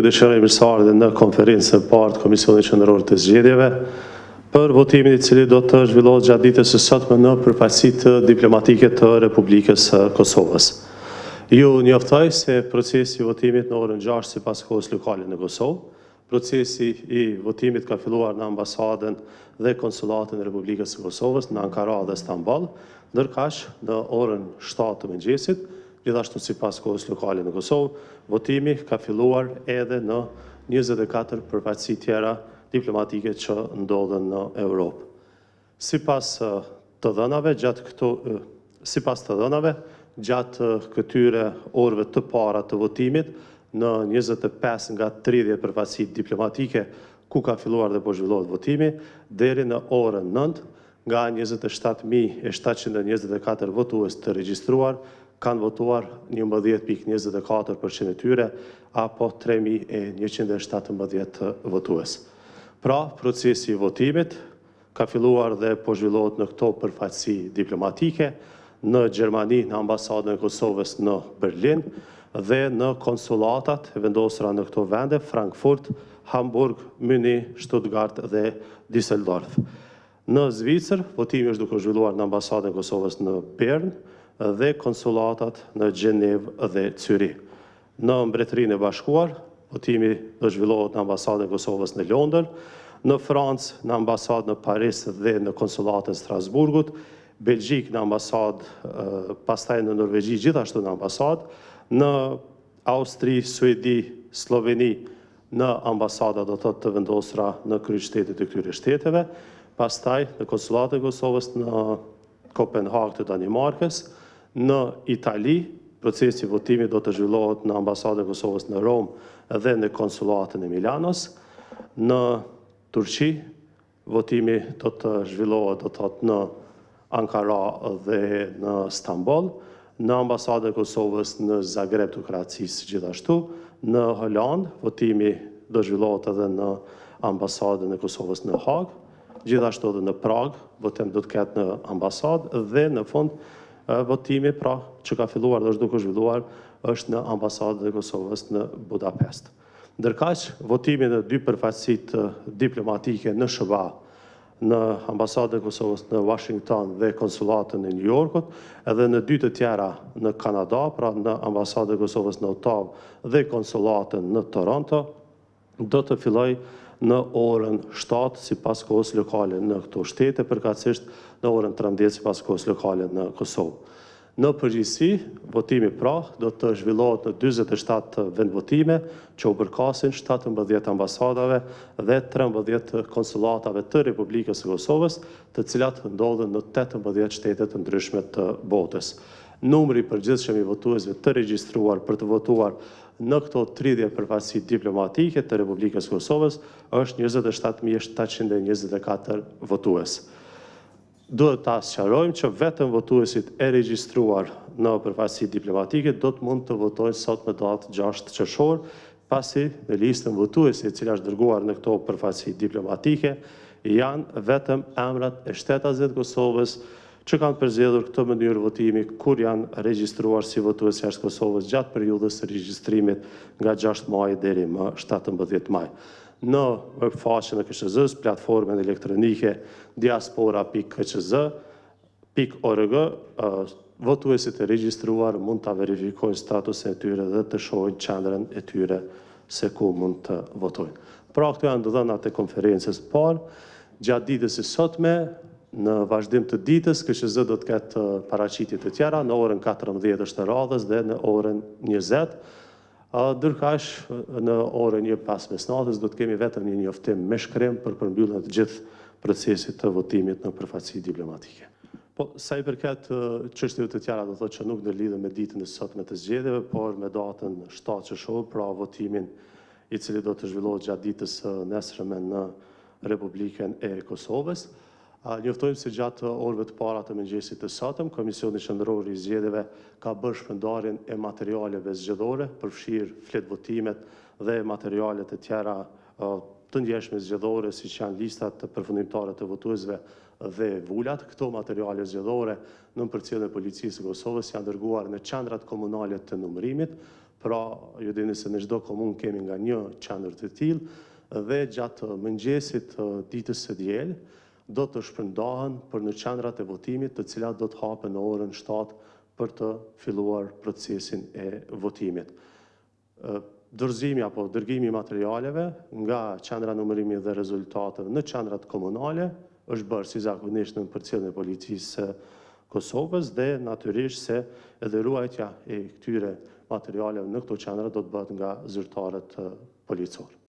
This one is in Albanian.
dëshiroj mirëseardhjen në konferencën e parë të Komisionit Qendror të Zgjedhjeve për votimin i cili do të zhvillohet gjatë ditës së sotme në përfaqësitë diplomatike të Republikës së Kosovës. Ju njoftoj se procesi i votimit në orën 6 sipas kohës lokale në Kosovë. Procesi i votimit ka filluar në ambasadën dhe konsulatën e Republikës së Kosovës në Ankara dhe Stamboll, ndërkaq në orën 7 të mëngjesit, gjithashtu sipas kohës lokale në Kosovë, votimi ka filluar edhe në 24 përfaqësi tjera diplomatike që ndodhen në Europë. Sipas të dhënave, gjatë këtyre orëve të para të votimit, në 25 nga 30 përfaqësi diplomatike ku ka filluar dhe po zhvillohet votimi, deri në orën 9, nga 27.724 votues të regjistruar, kanë votuar 11.24% e tyre, apo 3.117 votues. Pra, procesi i votimit ka filluar dhe po zhvillohet në këto përfaqësi diplomatike, në Gjermani, në ambasadën e Kosovës në Berlin, dhe në konsulatat e vendosura në këto vende, Frankfurt, Hamburg, Munich, Stuttgart dhe Düsseldorf. Në Zvicër, votimi është duke zhvilluar në ambasadën e Kosovës në Bern dhe konsulatat në Gjenevë dhe Zyrich. Në Mbretërinë e Bashkuar, votimi do zhvillohet në ambasadën e Kosovës në Londër, në Francë, në ambasadën në Paris dhe në konsulatën Strasburgut, Belgjik në ambasadë, pastaj në Norvegji gjithashtu në ambasadë, në Austri, Suedi, Sloveni, në ambasada do të vendosura në kryeqytetet e këtyre shteteve, pastaj në konsulatën e Kosovës në Kopenhag të Danimarkës, në Itali, procesi i votimit do të zhvillohet në ambasadën e Kosovës në Rom dhe në konsulatën e Milanos, në Turqi, votimi do të zhvillohet në Ankara dhe në Stamboll, në ambasadën e Kosovës në Zagreb të Kroacisë gjithashtu, në Holand, votimi do zhvillohet edhe në ambasadën e Kosovës në Hag, gjithashtu edhe në Prag, votim do të ketë në ambasadë, dhe në fund votimi pra që ka filluar dhe është duke zhvilluar është në ambasadën e Kosovës në Budapest. Ndërkaq, votimi në dy përfaqësitë diplomatike në SBA, në ambasadën e Kosovës në Washington dhe konsulatën e New Yorkut, edhe në dy të tjera në Kanada, pra në ambasadën e Kosovës në Ottawa dhe konsulatën në Toronto, do të filloj në orën 7 sipas kohës lokale në këto shtete, përkatësisht në orën 13 sipas kohës lokale në Kosovë. Në përgjithësi, votimi pra do të zhvillohet në 47 vendvotime që u përkasin 17 ambasadave dhe 13 konsulatave të Republikës së Kosovës, të cilat ndodhen në 18 shtete të ndryshme të botës. Numri i përgjithshëm i votuesve të regjistruar për të votuar në këto 30 përfaqësi diplomatike të Republikës së Kosovës është 27.724 votues. Duhet ta sqarojmë që vetëm votuesit e regjistruar në përfaqësi diplomatike do të mund të votojnë sot me datë 6 qershor, pasi në listën votuesi e cila është dërguar në këto përfaqësi diplomatike janë vetëm emrat e shtetësve të Kosovës që kanë përzgjedhur këtë mënyrë votimi kur janë regjistruar si votues jashtë Kosovës gjatë periudhës së regjistrimit nga 6 maj deri më 17 maj. Në webfaqen e KQZ-s, platformën elektronike diaspora.kqz.org, votuesit e regjistruar mund ta verifikojnë statusin e tyre dhe të shohin qendrën e tyre se ku mund të votojnë. Pra, këto janë dhënat e konferencës parë. Gjatë ditës së sotme, në vazhdim të ditës, KQZ do të ketë paraqitje të tjera në orën 14 të radhës dhe në orën 20. Ndërkaq në orën 1 pas mesnatës do të kemi vetëm një njoftim me shkrim për përmbylljen e gjithë procesit të votimit në përfaqësi diplomatike. Po, sa i përket çështjeve të tjera, do thotë që nuk ndërlidhen me ditën e sotme të zgjedhjeve, por me datën 7 qershor, pra votimin i cili do të zhvillohet gjatë ditës nesërme në Republikën e Kosovës. Njoftojmë se gjatë orëve të para të mëngjesit të sotëm, Komisioni Qendror i Zgjedhjeve ka bërë shpërndarjen e materialeve zgjedhore, përfshirë fletvotimet dhe materialet e tjera të ndjeshme zgjedhore, siç janë listat përfundimtare të votuesve dhe vulat. Këto materiale zgjedhore në përcjelljen e Policisë së Kosovës janë dërguar në qendrat komunale të numërimit Pra, ju dini se në çdo komunë kemi nga një qendër të tillë dhe gjatë mëngjesit të ditës së diel do të shpërndahen për në qendrat e votimit, të cilat do të hapen në orën 7 për të filluar procesin e votimit. Dorëzimi apo dërgimi i materialeve nga qendra numërimi dhe rezultateve në qendrat komunale është bërë si zakonisht në përcjelljen e policisë së Kosovës dhe natyrisht se edhe ruajtja e këtyre materialeve në këto qendra do të bëhet nga zyrtarët policorë.